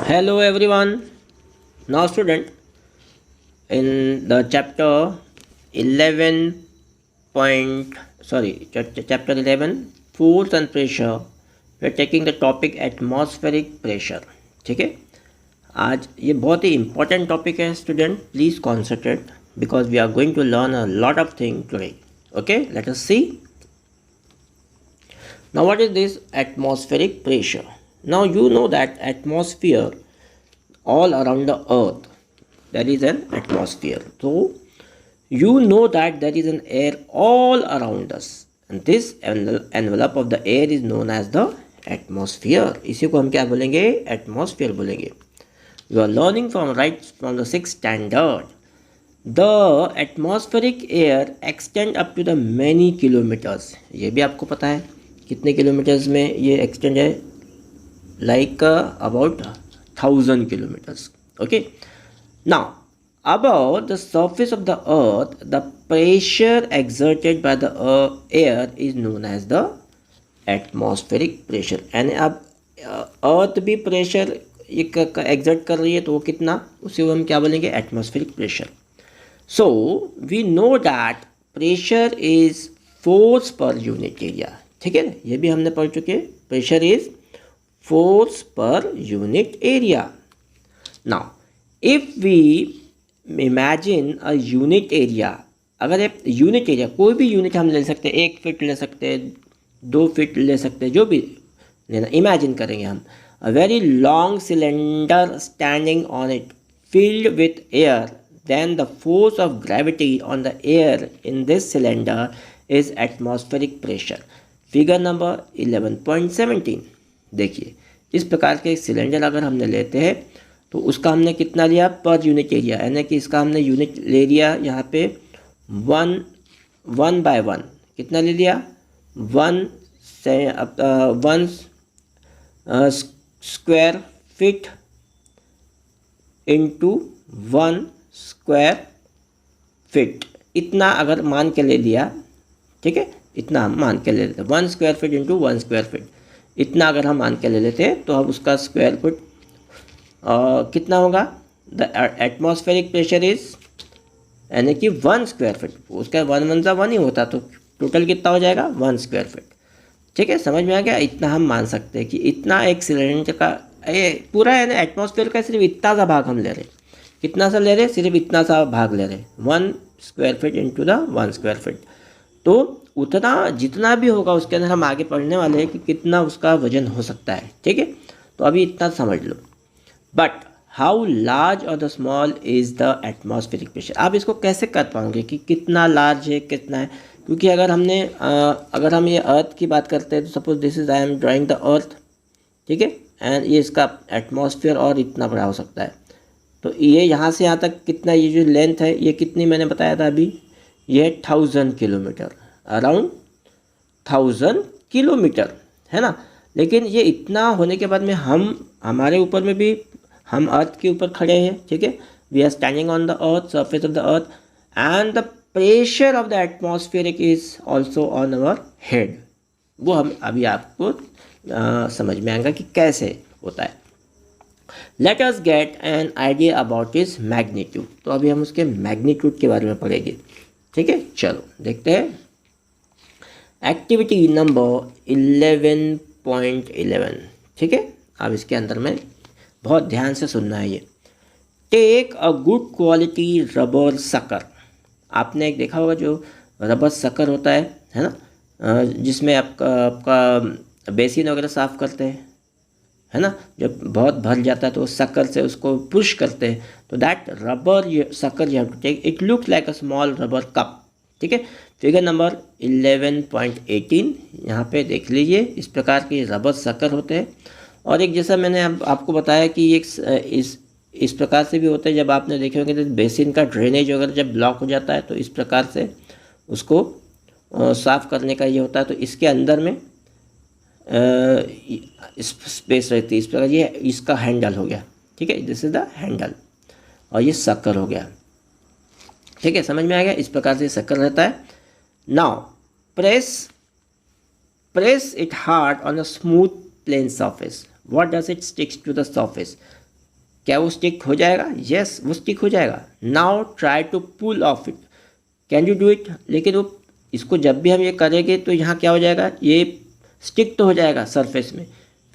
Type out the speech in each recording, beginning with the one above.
Hello everyone. Now student, in the chapter 11 chapter 11 force and pressure, we are taking the topic atmospheric pressure. ठीक है, आज ये बहुत ही important topic है student. Please concentrate because we are going to learn a lot of things today. Okay, let us see. Now what is this atmospheric pressure? Now you know that atmosphere all around the earth there is an atmosphere. So you know that there is an air all around us and this envelope of the air is known as the atmosphere. इसी को हम क्या बोलेंगे? Atmosphere बोलेंगे. You are learning from the 6th standard. The atmospheric air extend up to the many kilometers. ये भी आपको पता है कितने किलोमीटर्स में ये एक्सटेंड है? Like about 1000 kilometers. Okay. Now, above the surface of the earth, the pressure exerted by the air is known as the atmospheric pressure. And अब अर्थ भी प्रेशर एक्सर्ट कर रही है तो वो कितना, उसे हम क्या बोलेंगे? Atmospheric pressure. So we know that pressure is force per unit area. ठीक है ना, ये भी हमने पढ़ चुके हैं. Pressure is force per unit area. Now, if we imagine a unit area, अगर एक यूनिट एरिया, कोई भी यूनिट हम ले सकते हैं, 1 फीट ले सकते हैं, 2 फीट ले सकते हैं, जो भी लेना इमेजिन करेंगे हम. A very long cylinder standing on it filled with air, then the force of gravity on the air in this cylinder is atmospheric pressure. Figure number 11.17. देखिए, इस प्रकार के सिलेंडर अगर हमने लेते हैं तो उसका हमने कितना लिया? पर यूनिट एरिया, यानी कि इसका हमने यूनिट ले लिया यहाँ पे 1/1 कितना ले लिया? 1 square feet into 1 square feet. इतना अगर मान के ले लिया, ठीक है, इतना हम मान के ले लेते हैं. 1 square feet into 1 square feet, इतना अगर हम मान के ले लेते हैं तो अब उसका स्क्वायर फुट कितना होगा? द एटमॉस्फेरिक प्रेशर इज, यानी कि 1 स्क्वायर फीट. उसका 1 ही होता तो टोटल कितना हो जाएगा? 1 स्क्वायर फीट. ठीक है, समझ में आ गया? इतना हम मान सकते हैं कि इतना एक सिलेंडर का ये पूरा है ना एटमॉस्फेयर का, सिर्फ इतना सा भाग हम ले रहे हैं. कितना सा ले रहे हैं? सिर्फ इतना सा भाग ले रहे हैं. 1 square feet into the 1 square feet. तो उतना जितना भी होगा उसके अंदर हम आगे पढ़ने वाले हैं कि कितना उसका वजन हो सकता है. ठीक है, तो अभी इतना समझ लो. बट हाउ लार्ज और the small is the atmospheric pressure. आप इसको कैसे कर पाओगे कि कितना लार्ज है कितना है? क्योंकि अगर हम ये अर्थ की बात करते हैं तो suppose this is I am drawing the earth. ठीक है, एंड ये इसका एटमॉस्फेयर और इतना बड़ा हो सकता है. तो ये यहाँ से यहाँ तक कितना, ये जो लेंथ है ये कितनी मैंने बताया था अभी, ये 1000 किलोमीटर, अराउंड 1000 किलोमीटर है ना. लेकिन ये इतना होने के बाद में हमारे ऊपर में भी हम अर्थ के ऊपर खड़े हैं. ठीक है, we are standing on the earth, surface of the earth, and the pressure of the atmospheric is also on our head. वो हम अभी आपको समझ में आएगा कि कैसे होता है. Let us get an idea about is magnitude. तो अभी हम उसके मैग्नीट्यूड के बारे में पढ़ेंगे. ठीक है, चलो देखते हैं. Activity number 11.11. ठीक है, अब इसके अंदर में बहुत ध्यान से सुनना है. ये take a good quality rubber sucker. आपने एक देखा होगा जो रबर सकर होता है ना, जिसमें आपका बेसिन वगैरह साफ़ करते हैं, है ना. जब बहुत भर जाता है तो सकर से उसको पुश करते हैं. तो that rubber sucker you have to take. It looks like a small rubber cup. ठीक है, फिगर नंबर 11.18 यहाँ पे देख लीजिए. इस प्रकार के रबर सकर होते हैं. और एक जैसा मैंने आपको बताया कि एक इस प्रकार से भी होते हैं. जब आपने देखे होंगे तो बेसिन का ड्रेनेज वगैरह जब ब्लॉक हो जाता है तो इस प्रकार से उसको साफ़ करने का ये होता है. तो इसके अंदर में स्पेस रहती है. इस प्रकार ये इसका हैंडल हो गया. ठीक है, दिस इज द हैंडल, और ये सकर हो गया. ठीक है, समझ में आ गया? इस प्रकार से सकर रहता है. Now press it hard on a smooth plane surface. What does it sticks to the surface? क्या वो स्टिक हो जाएगा? यस, वो स्टिक हो जाएगा। Now try to pull off it, can you do it? लेकिन वो इसको जब भी हम ये करेंगे तो यहाँ क्या हो जाएगा, ये स्टिक तो हो जाएगा सरफेस में,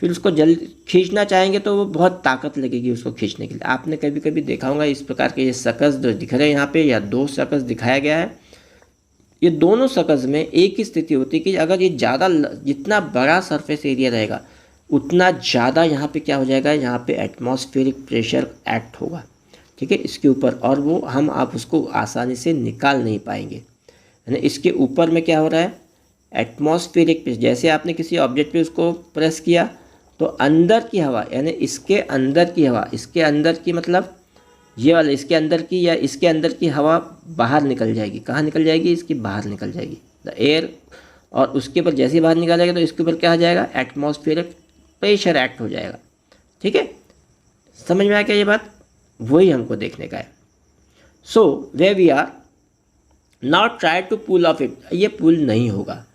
फिर उसको जल्दी खींचना चाहेंगे तो वो बहुत ताकत लगेगी उसको खींचने के लिए। आपने कभी कभी देखा होगा इस प्रकार के ये सकस जो दिख रहे हैं यहाँ पे, या दो सकस दिखाया गया है, ये दोनों सकस में एक ही स्थिति होती है कि अगर ये ज़्यादा, जितना बड़ा सरफेस एरिया रहेगा उतना ज़्यादा यहाँ पे क्या हो जाएगा, यहाँ पे एटमॉस्फेरिक प्रेशर एक्ट होगा, ठीक है, इसके ऊपर, और वो आप उसको आसानी से निकाल नहीं पाएंगे, है ना। इसके ऊपर में क्या हो रहा है, एटमॉस्फेरिक प्रेशर, जैसे आपने किसी ऑब्जेक्ट पे उसको प्रेस किया तो अंदर की हवा, यानी इसके अंदर की हवा, इसके अंदर की मतलब ये वाला, इसके अंदर की या इसके अंदर की हवा बाहर निकल जाएगी। कहाँ निकल जाएगी? इसकी बाहर निकल जाएगी, द एयर, और उसके ऊपर जैसे ही बाहर निकालेगा तो इसके ऊपर क्या हो जाएगा, एटमॉस्फेरिक प्रेशर एक्ट हो जाएगा, ठीक है। समझ में आया क्या ये बात? वही हमको देखने का है। So we we are not try to pull off it, ये पुल नहीं होगा।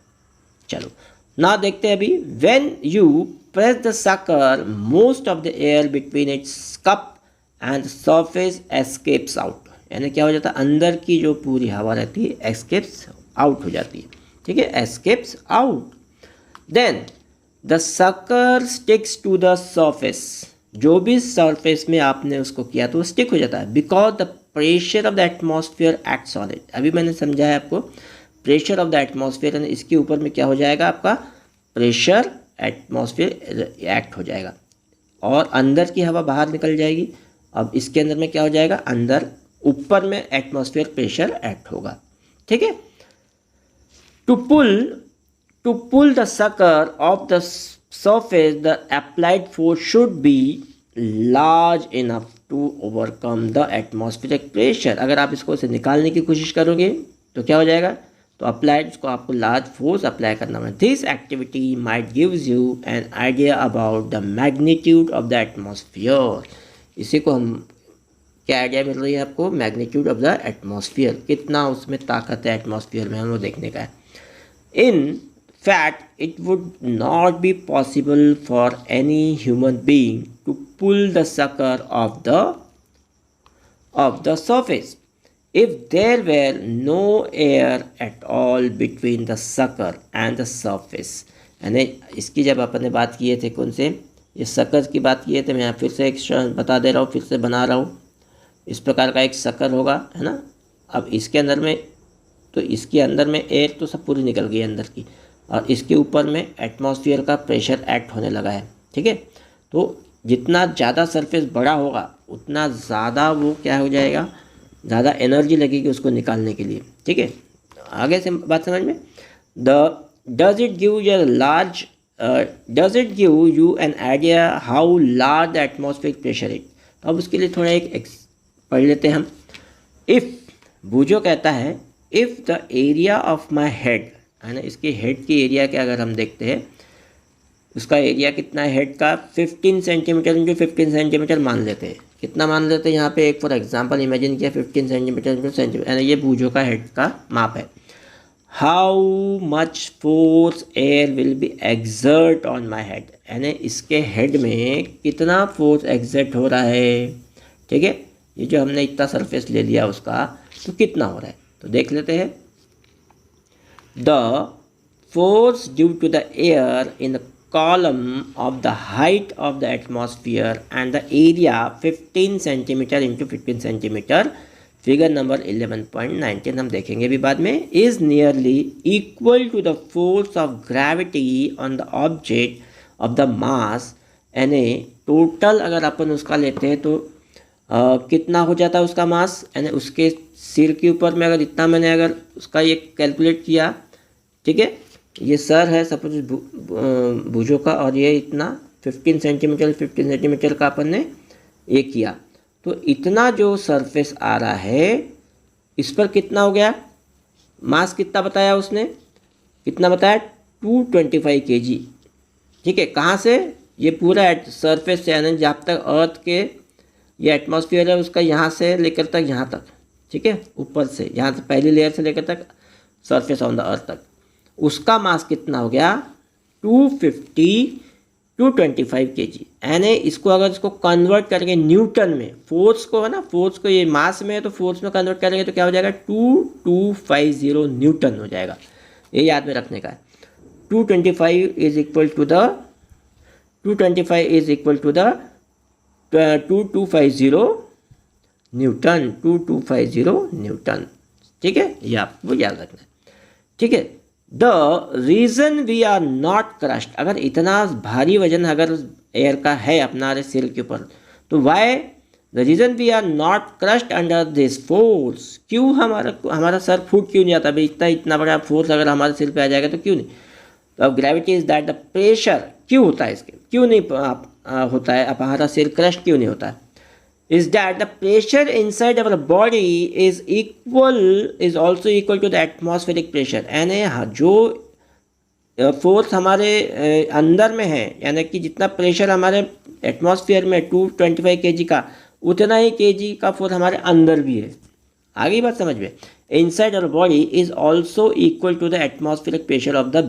चलो ना देखते हैं अभी, when you press the sucker most of the air between its cup and surface escapes out, यानी क्या हो जाता है, अंदर की जो पूरी हवा रहती है एस्केप्स आउट हो जाती है, ठीक है, escapes out. Then the sucker sticks to the surface, जो भी सरफेस में आपने उसको किया तो वो स्टिक हो जाता है, because the pressure of the atmosphere acts on it. अभी मैंने समझाया आपको, प्रेशर ऑफ द एटमॉस्फेयर, यानी इसके ऊपर में क्या हो जाएगा, आपका प्रेशर एटमॉस्फेयर एक्ट हो जाएगा और अंदर की हवा बाहर निकल जाएगी। अब इसके अंदर में क्या हो जाएगा, अंदर ऊपर में एटमॉस्फेयर प्रेशर एक्ट होगा, ठीक है। To pull the sucker off the surface, the applied force should be large enough to overcome the atmospheric pressure। अगर आप इसको से निकालने की कोशिश करोगे तो क्या हो जाएगा, तो अप्लाइड को आपको लार्ज फोर्स अप्लाई करना है। This activity might gives you an idea about the magnitude of the atmosphere. इसी को हम क्या आइडिया मिल रही है आपको, मैग्नीट्यूड ऑफ द एटमॉस्फियर, कितना उसमें ताकत है एटमॉस्फियर में, हमें देखने का है। इन fact, it would not be possible for any human being to pull the sucker of the surface if there were no air at all between the sucker and the surface। यानी इसकी जब अपन ने बात किए थे, कौन से, ये सकर की बात किए थे, मैं यहाँ फिर से एक बता दे रहा हूँ, फिर से बना रहा हूँ। इस प्रकार का एक सकर होगा, है ना। अब इसके अंदर में, तो इसके अंदर में एयर तो सब पूरी निकल गई अंदर की, और इसके ऊपर में एटमॉस्फेयर का प्रेशर एक्ट होने लगा है, ठीक है। तो जितना ज़्यादा सरफेस बड़ा होगा उतना ज़्यादा वो क्या हो जाएगा, ज़्यादा एनर्जी लगेगी उसको निकालने के लिए, ठीक है। आगे से बात समझ में, does it give you an idea how large the atmospheric pressure is. तो अब उसके लिए थोड़ा एक पढ़ लेते हैं हम। इफ़ बूझो कहता है, if the area of my head, है ना, इसके हेड की एरिया के अगर हम देखते हैं, उसका एरिया कितना है हेड का, 15 सेंटीमीटर इंटू 15 सेंटीमीटर मान लेते हैं। कितना मान लेते हैं यहाँ पे, एक फॉर एग्जांपल इमेजिन किया 15 सेंटीमीटर इंटू सेंटीमीटर, यानी ये बूझो का हेड का माप है। How much force air will be exert on my head, यानी इसके हेड में कितना फोर्स एग्जर्ट हो रहा है, ठीक है। ये जो हमने इतना सरफेस ले लिया उसका, तो कितना हो रहा है, तो देख लेते हैं। The force due to the air in the column of the height of the atmosphere and the area 15 centimeter into 15 centimeter, figure number 11.19 हम देखेंगे अभी बाद में, is nearly equal to the force of gravity on the object of the mass, यानी total अगर अपन उसका लेते हैं तो कितना हो जाता है उसका मास, यानी उसके सिर के ऊपर में अगर इतना मैंने अगर उसका ये कैलकुलेट किया, ठीक है, ये सर है सपोज भुजों का, और ये इतना 15 सेंटीमीटर का अपन ने ये किया, तो इतना जो सरफेस आ रहा है इस पर कितना हो गया, मास कितना बताया उसने, कितना बताया, 225 kg, ठीक है। कहाँ से, ये पूरा सरफेस से, यानी जब तक अर्थ के ये एटमॉस्फेयर है उसका यहाँ से लेकर तक यहाँ तक, ठीक है, ऊपर से यहाँ से पहली लेयर से लेकर तक सरफेस ऑन द अर्थ तक, उसका मास कितना हो गया, 250 225 kg। यानी इसको अगर इसको कन्वर्ट करेंगे न्यूटन में, फोर्स को है ना, फोर्स को ये मास में है तो फोर्स में कन्वर्ट करेंगे तो क्या हो जाएगा, 2250 न्यूटन हो जाएगा। ये याद में रखने का है। 225 is equal to the 2250 newton, 2250 newton. ठीक है, ये आपको याद रखना है। ठीक है, the reason we are not crushed, अगर इतना भारी वजन अगर एयर का है अपना सिर के ऊपर, तो why the reason we are not crushed under this force, क्यों हमारा सर फूट क्यों नहीं जाता भाई, इतना बड़ा फोर्स अगर हमारे सिर पे आ जाएगा तो क्यों नहीं। तो अब gravity is that the pressure, क्यों होता है इसके, क्यों नहीं होता है, अब हमारा सिर क्रश क्यों नहीं होता है, is that the pressure inside our body is also equal to the atmospheric pressure। यानी जो फोर्स हमारे अंदर में है, यानी कि जितना प्रेशर हमारे एटमॉस्फेयर में 225 kg का, उतना ही kg का फोर्स हमारे अंदर भी है। आगे बात समझ में, inside our body is also equal to the atmospheric pressure of the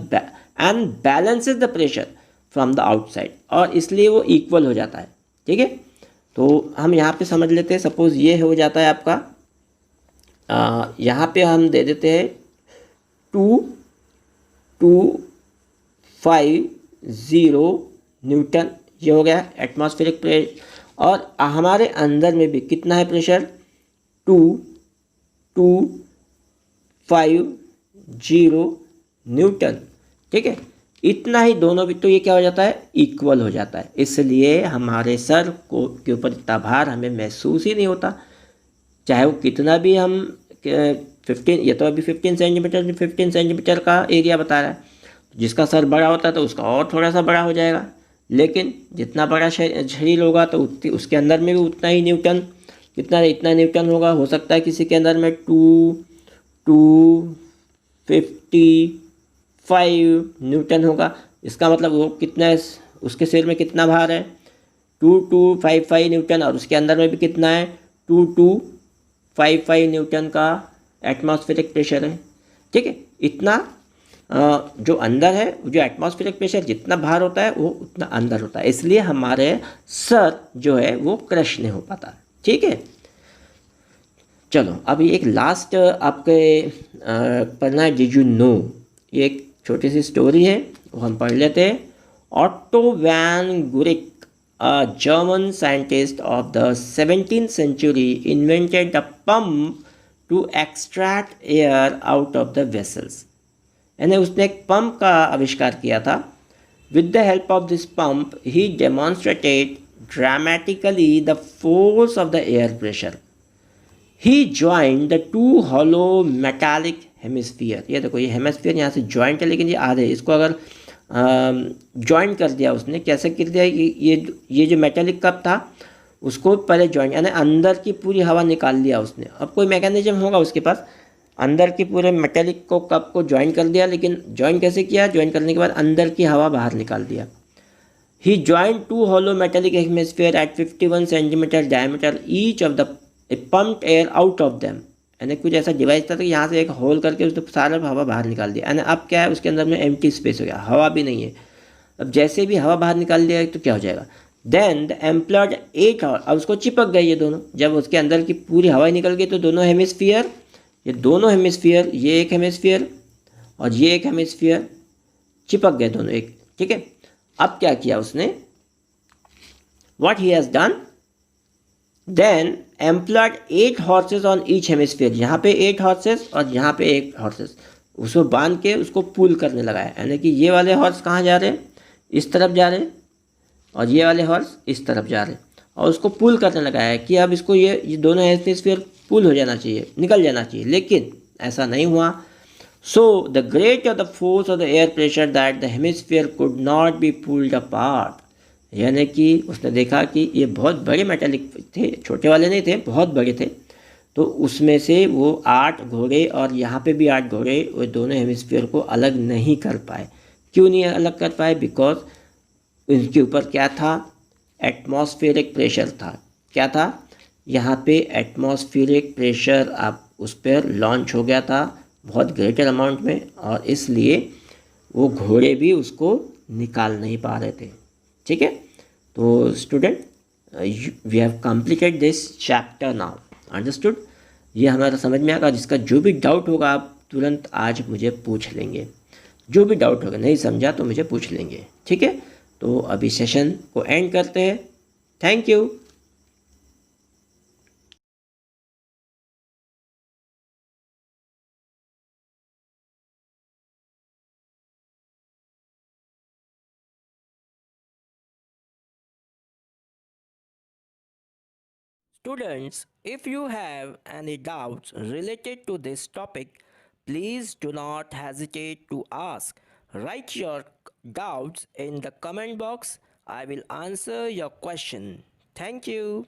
and balances the pressure from the outside, और इसलिए वो इक्वल हो जाता है। ठीक है, तो हम यहाँ पे समझ लेते हैं। सपोज ये हो जाता है आपका, यहाँ पे हम दे देते हैं 2250 न्यूटन, ये हो गया एटमॉस्फेरिक प्रेशर। और हमारे अंदर में भी कितना है प्रेशर, 2250 न्यूटन। ठीक है, इतना ही दोनों भी, तो ये क्या हो जाता है, इक्वल हो जाता है। इसलिए हमारे सर को के ऊपर इतना भार हमें महसूस ही नहीं होता, चाहे वो कितना भी हम 15, ये तो अभी 15 सेंटीमीटर का एरिया बता रहा है। जिसका सर बड़ा होता है तो उसका और थोड़ा सा बड़ा हो जाएगा, लेकिन जितना बड़ा शरीर होगा तो उसके अंदर में भी उतना ही न्यूटन, इतना न्यूटन होगा। हो सकता है किसी के अंदर में 255 न्यूटन होगा। इसका मतलब वो कितना है, उसके सिर में कितना भार है, 2255 न्यूटन, और उसके अंदर में भी कितना है, 2255 न्यूटन का एटमॉस्फेरिक प्रेशर है। ठीक है, इतना जो अंदर है, जो एटमॉस्फेरिक प्रेशर जितना भार होता है वो उतना अंदर होता है, इसलिए हमारे सर जो है वो क्रश नहीं हो पाता। ठीक है, चलो अभी एक लास्ट आपके पढ़ना है, डिड यू नो, ये एक छोटी सी स्टोरी है, वो हम पढ़ लेते हैं। Otto von Guericke, a German scientist of the 17th century, invented a pump to extract air out of the vessels। यानी उसने एक पंप का आविष्कार किया था। With the help of this pump, he demonstrated dramatically the force of the air pressure। He joined the two hollow metallic hemisphere। ये देखो, ये हेमिस्फीयर यहाँ से जॉइंट है, लेकिन ये आधे, इसको अगर ज्वाइन कर दिया उसने, कैसे कर दिया, ये जो मेटालिक कप था उसको पहले ज्वाइन, यानी अंदर की पूरी हवा निकाल लिया उसने। अब कोई मैकेनिज्म होगा उसके पास, अंदर की पूरे मेटालिक को कप को ज्वाइन कर दिया, लेकिन ज्वाइन कैसे किया, ज्वाइन करने के बाद अंदर की हवा बाहर निकाल दिया। He join two hollow metallic hemisphere at 51 centimetre diameter each of the pumped air out of them. यानी कुछ ऐसा डिवाइस था कि यहाँ से एक होल करके उसने सारा हवा बाहर निकाल दिया। यानी अब क्या है, उसके अंदर में एम्प्टी स्पेस हो गया, हवा भी नहीं है। अब जैसे भी हवा बाहर निकाल दिया तो क्या हो जाएगा, देन द एम्प्लॉयड 8 आवर, अब उसको चिपक गए ये दोनों, जब उसके अंदर की पूरी हवा निकल गई तो दोनों हेमिस्फीयर, ये दोनों हेमिस्फीयर, ये एक हेमिस्फीयर और ये एक हेमिस्फीयर चिपक गए दोनों एक। ठीक है, अब क्या किया उसने, what he has done, then employed 8 horses on each hemisphere, यहाँ पे 8 हॉर्सेस और यहाँ पे 8 हॉर्सेस, उसको बांध के उसको पुल करने लगा है। यानी कि ये वाले हॉर्स कहाँ जा रहे हैं, इस तरफ जा रहे हैं, और ये वाले हॉर्स इस तरफ जा रहे हैं, और उसको पुल करने लगा है कि अब इसको ये दोनों हेमिस्फीयर पुल हो जाना चाहिए, निकल जाना चाहिए, लेकिन ऐसा नहीं हुआ। So the great of the force of the air pressure that the hemisphere could not be pulled apart. यानी कि उसने देखा कि ये बहुत बड़े मेटालिक थे, छोटे वाले नहीं थे, बहुत बड़े थे, तो उसमें से वो 8 घोड़े और यहाँ पे भी 8 घोड़े वो दोनों हेमिस्फीयर को अलग नहीं कर पाए। क्यों नहीं अलग कर पाए, बिकॉज उनके ऊपर क्या था, एटमॉस्फेरिक प्रेशर था। क्या था, यहाँ पे एटमॉस्फेरिक प्रेशर आप उस पर लॉन्च हो गया था बहुत ग्रेटर अमाउंट में, और इसलिए वो घोड़े भी उसको निकाल नहीं पा रहे थे। ठीक है। तो student, we have completed this chapter now, understood. ये हमारा समझ में आएगा। जिसका जो भी डाउट होगा आप तुरंत आज मुझे पूछ लेंगे। जो भी डाउट होगा, नहीं समझा तो मुझे पूछ लेंगे, ठीक है। तो अभी सेशन को एंड करते हैं। Thank you. Students, if you have any doubts related to this topic, please do not hesitate to ask. Write your doubts in the comment box. I will answer your question. Thank you.